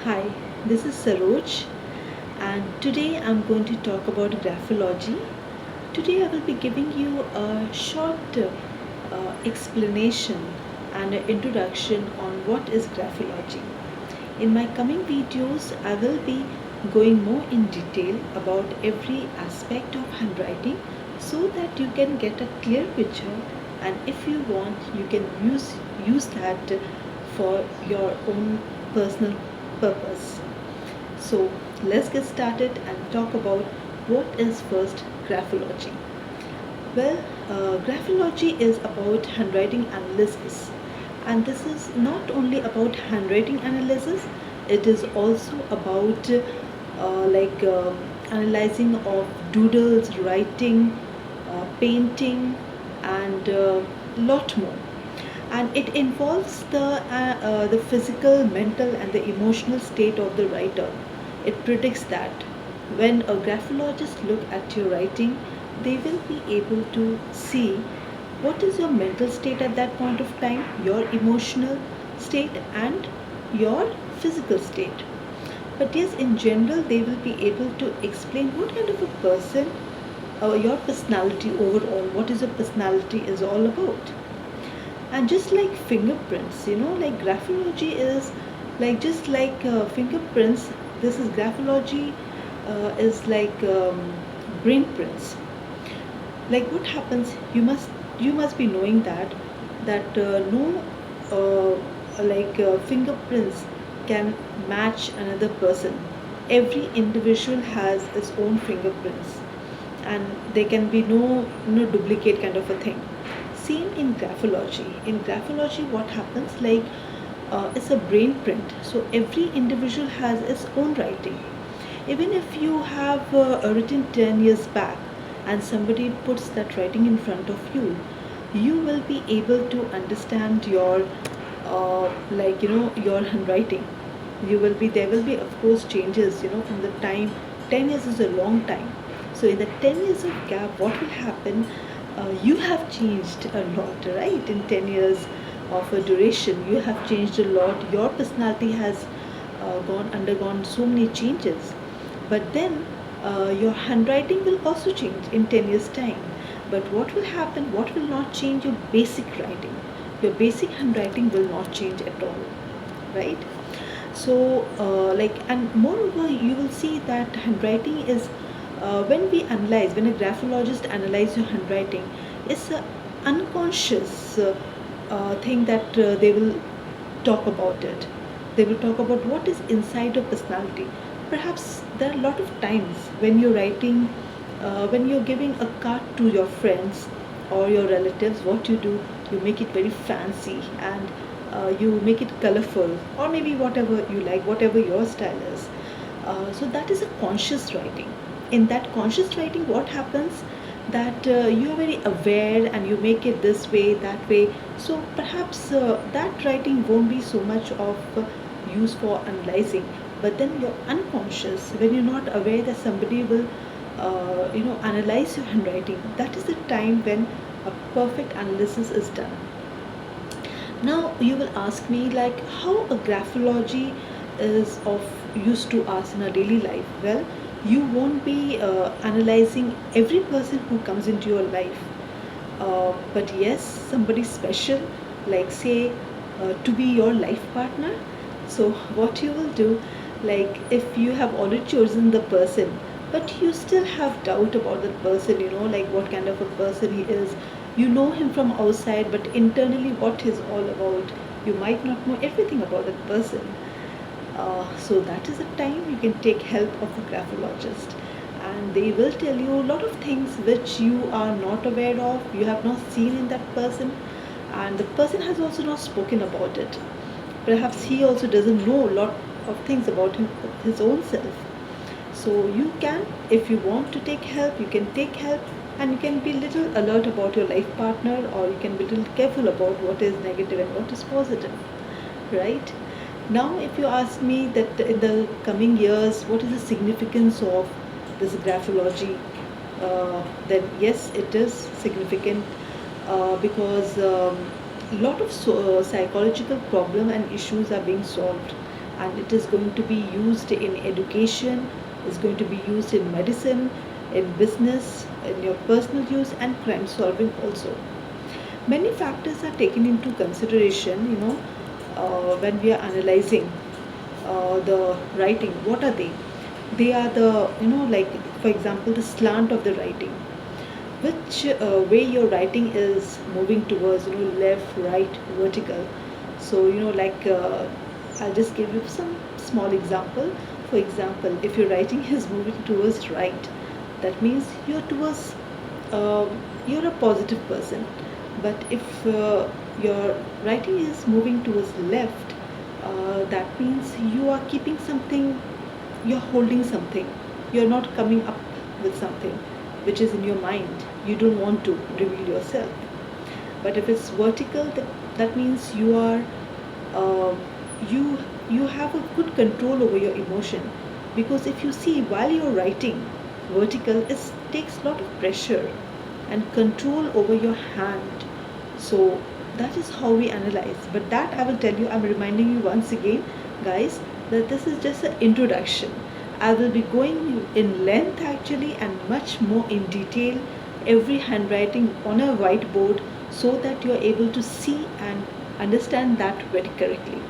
Hi, this is Saroj, and today I'm going to talk about graphology. Today I will be giving you a short explanation and an introduction on what is graphology. In my coming videos, I will be going more in detail about every aspect of handwriting so that you can get a clear picture, and if you want, you can use that for your own personal purpose. So let's get started and talk about what is first graphology. Well, graphology is about handwriting analysis, and this is not only about handwriting analysis, it is also about analyzing of doodles, writing, painting, and lot more. And it involves the physical, mental, and the emotional state of the writer. It predicts that when a graphologist look at your writing, they will be able to see what is your mental state at that point of time, your emotional state, and your physical state. But yes, in general, they will be able to explain what kind of a person, your personality overall, what is your personality is all about. And just like fingerprints, like graphology is like just like fingerprints, this is graphology is like brain prints. Like what happens, you must be knowing that no fingerprints can match another person. Every individual has its own fingerprints, and there can be no duplicate kind of a thing. Same in graphology. In graphology, what happens, like it's a brain print, so every individual has its own writing. Even if you have written 10 years back and somebody puts that writing in front of you, you will be able to understand your your handwriting. There will be of course changes, from the time. 10 years is a long time, so in the 10 years of gap, what will happen, you have changed a lot, right? In 10 years of a duration, you have changed a lot. Your personality has undergone so many changes. But then your handwriting will also change in 10 years time. But what will happen, what will not change? Your basic writing, your basic handwriting will not change at all, right? So and moreover, you will see that handwriting is, when a graphologist analyze your handwriting, it's an unconscious thing that they will talk about it. They will talk about what is inside your personality. Perhaps there are a lot of times when you're writing, when you're giving a card to your friends or your relatives, what you make it very fancy, and you make it colorful, or maybe whatever you like, whatever your style is. So that is a conscious writing. In that conscious writing, what happens, that you are very aware and you make it this way, that way. So perhaps that writing won't be so much of use for analyzing. But then you're unconscious, when you're not aware that somebody will analyze your handwriting, that is the time when a perfect analysis is done. Now you will ask me, like, how a graphology is of use to us in our daily life. Well, you won't be analyzing every person who comes into your life, but yes, somebody special, like say to be your life partner. So what you will do, like if you have already chosen the person, but you still have doubt about that person, like what kind of a person he is. You know him from outside, but internally what he's all about, you might not know everything about that person. So that is the time you can take help of a graphologist, and they will tell you a lot of things which you are not aware of, you have not seen in that person, and the person has also not spoken about it. Perhaps he also doesn't know a lot of things about his own self. So you can, if you want to take help, you can take help, and you can be little alert about your life partner, or you can be little careful about what is negative and what is positive, right? Now, if you ask me that in the coming years, what is the significance of this graphology, then yes, it is significant, because a lot of psychological problem and issues are being solved, and it is going to be used in education, it's going to be used in medicine, in business, in your personal use, and crime solving also. Many factors are taken into consideration, when we are analyzing the writing. What are they? They are the, like for example, the slant of the writing, which way your writing is moving towards, left, right, vertical. So, I'll just give you some small example. For example, if your writing is moving towards right, that means uh, you're a positive person. But if your writing is moving towards left, that means you are keeping something, you're holding something, you're not coming up with something which is in your mind, you don't want to reveal yourself. But if it's vertical, that means you are uh, you you have a good control over your emotion, because if you see, while you're writing vertical, it takes a lot of pressure and control over your hand. So that is how we analyze. But that I will tell you, I'm reminding you once again, guys, that this is just an introduction. I will be going in length actually and much more in detail every handwriting on a whiteboard, so that you are able to see and understand that very correctly.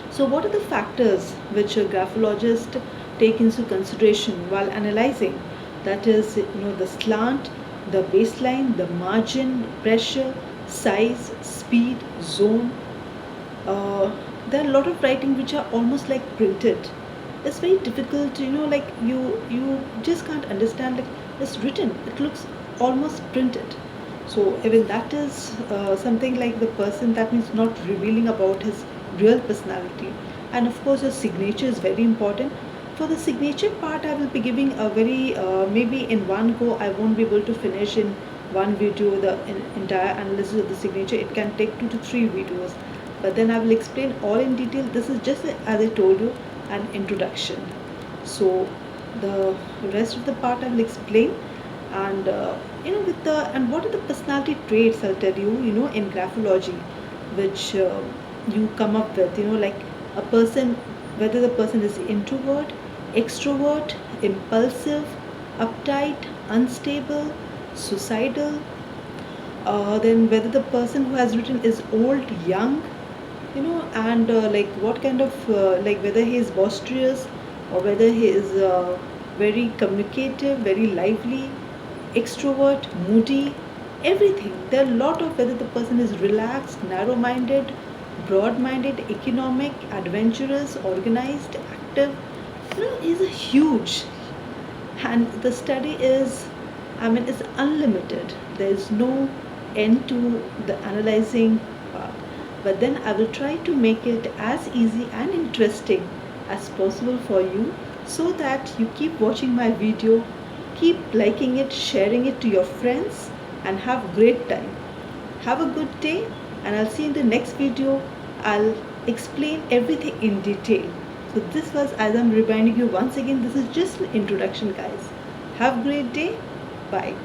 So what are the factors which a graphologist take into consideration while analyzing? That is, the slant, the baseline, the margin, pressure, size, speed, zone. Uh, there are a lot of writing which are almost like printed. It's very difficult, like you just can't understand, like it's written, it looks almost printed. So even that is something like the person, that means not revealing about his real personality. And of course your signature is very important. For the signature part, I will be giving a very maybe in one go I won't be able to finish in one video the entire analysis of the signature. It can take 2 to 3 videos, but then I will explain all in detail. This is just, as I told you, an introduction. So the rest of the part I will explain. And with the, and what are the personality traits, I'll tell you, in graphology, which you come up with, like a person, whether the person is introvert, extrovert, impulsive, uptight, unstable, suicidal, then whether the person who has written is old, young, and like what kind of, like whether he is boisterous, or whether he is very communicative, very lively, extrovert, moody, everything. There are a lot of, whether the person is relaxed, narrow minded, broad minded, economic, adventurous, organized, active. Is a huge, and the study is, it's unlimited. There is no end to the analyzing part. But then I will try to make it as easy and interesting as possible for you, so that you keep watching my video, keep liking it, sharing it to your friends, and have great time. Have a good day, and I'll see you in the next video. I'll explain everything in detail. So this was, as I'm reminding you once again, this is just an introduction, guys. Have a great day. Bye.